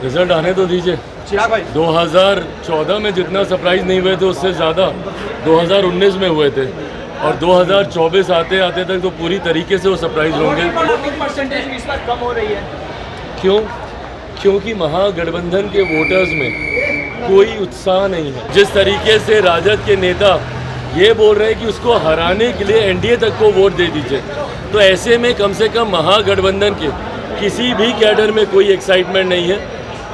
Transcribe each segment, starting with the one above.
Result आने तो दीजिए। 2014 में जितना सरप्राइज नहीं हुए थे उससे ज़्यादा 2019 में हुए थे और 2024 आते आते तक तो पूरी तरीके से वो सरप्राइज होंगे। परसेंटेज इस बार कम हो रही है। क्यों? क्योंकि महागठबंधन के वोटर्स में कोई उत्साह नहीं है। जिस तरीके से राजद के नेता ये बोल रहे हैं कि उसको हराने के लिए एनडीए तक को वोट दे दीजिए, तो ऐसे में कम से कम महागठबंधन के किसी भी कैडर में कोई एक्साइटमेंट नहीं है।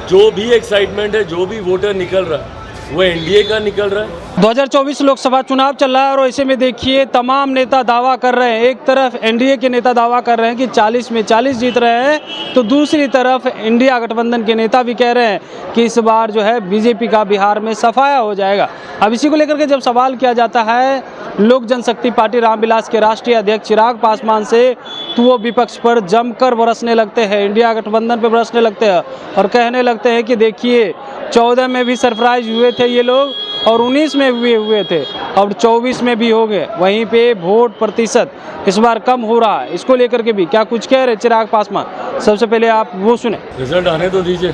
जो भी एक्साइटमेंट है, जो भी वोटर निकल रहा है वो एनडीए का निकल rहा है। 2024 लोकसभा चुनाव चल रहा है और ऐसे में देखिए तमाम नेता दावा कर रहे हैं। एक तरफ एनडीए के नेता दावा कर रहे हैं कि 40 में 40 जीत रहे हैं, तो दूसरी तरफ इंडिया गठबंधन के नेता भी कह रहे हैं कि इस बार जो है बीजेपी का बिहार में सफाया हो जाएगा। अब इसी को लेकर के जब सवाल किया जाता है लोक जनशक्ति पार्टी रामविलास के राष्ट्रीय अध्यक्ष चिराग पासवान से, तो वो विपक्ष पर जमकर बरसने लगते हैं, इंडिया गठबंधन पर बरसने लगते हैं और कहने लगते हैं कि देखिए 14 में भी सरप्राइज हुए थे ये लोग और 19 में भी हुए थे और 24 में भी हो गए। वहीं पे वोट प्रतिशत इस बार कम हो रहा है। इसको लेकर के भी क्या कुछ कह रहे चिराग पासवान, सबसे पहले आप वो सुने। रिजल्ट आने तो दीजिए।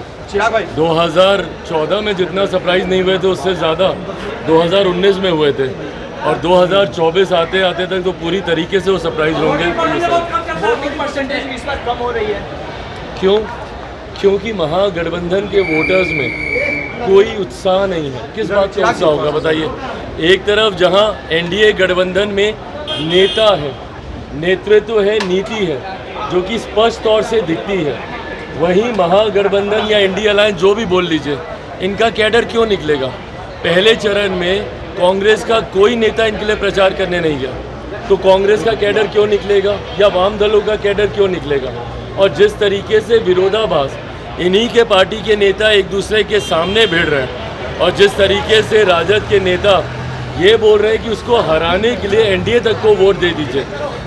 2014 में जितना सरप्राइज नहीं हुए थे उससे ज़्यादा 2019 में हुए थे और 2024 आते आते तक तो पूरी तरीके से वो सरप्राइज होंगे। वोटिंग परसेंटेज इस बार कम हो रही है। क्यों? क्योंकि महागठबंधन के वोटर्स में कोई उत्साह नहीं है। किस बात का उत्साह होगा बताइए? एक तरफ जहां एनडीए गठबंधन में नेता है, नेतृत्व है, नीति है जो कि स्पष्ट तौर से दिखती है, वहीं महागठबंधन या इंडिया अलायंस जो भी बोल लीजिए, इनका कैडर क्यों निकलेगा? पहले चरण में कांग्रेस का कोई नेता इनके लिए प्रचार करने नहीं गया, तो कांग्रेस का कैडर क्यों निकलेगा या वाम दलों का कैडर क्यों निकलेगा? और जिस तरीके से विरोधाभास इन्हीं के पार्टी के नेता एक दूसरे के सामने भिड़ रहे हैं और जिस तरीके से राजद के नेता ये बोल रहे हैं कि उसको हराने के लिए एनडीए तक को वोट दे दीजिए,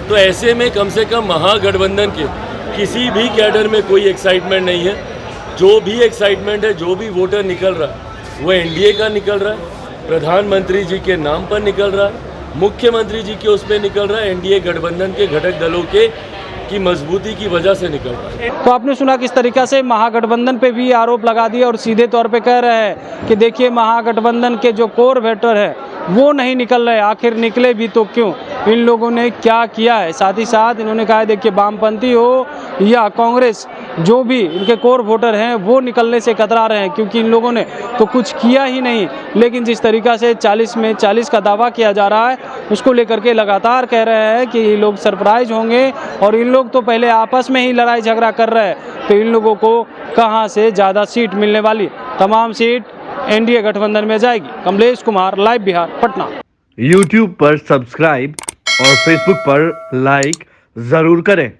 तो ऐसे में कम से कम महागठबंधन के किसी भी कैडर में कोई एक्साइटमेंट नहीं है। जो भी एक्साइटमेंट है, जो भी वोटर निकल रहा है वो एनडीए का निकल रहा है, प्रधानमंत्री जी के नाम पर निकल रहा है, मुख्यमंत्री जी के उस पर निकल रहा है, एनडीए गठबंधन के घटक दलों के की मजबूती की वजह से निकल रहा है। तो आपने सुना किस तरीक़ा से महागठबंधन पे भी आरोप लगा दिया और सीधे तौर पे कह रहे हैं कि देखिए महागठबंधन के जो कोर वोटर है वो नहीं निकल रहे, आखिर निकले भी तो क्यों, इन लोगों ने क्या किया है। साथ ही साथ इन्होंने कहा है देखिए वामपंथी हो या कांग्रेस, जो भी इनके कोर वोटर हैं वो निकलने से कतरा रहे हैं क्योंकि इन लोगों ने तो कुछ किया ही नहीं। लेकिन जिस तरीक़ा से 40 में 40 का दावा किया जा रहा है उसको लेकर के लगातार कह रहे हैं कि ये लोग सरप्राइज होंगे और इन लोग तो पहले आपस में ही लड़ाई झगड़ा कर रहे हैं, तो इन लोगों को कहाँ से ज़्यादा सीट मिलने वाली? तमाम सीट एनडीए गठबंधन में जाएगी। कमलेश कुमार, लाइव बिहार, पटना। YouTube पर सब्सक्राइब और Facebook पर लाइक ज़रूर करें।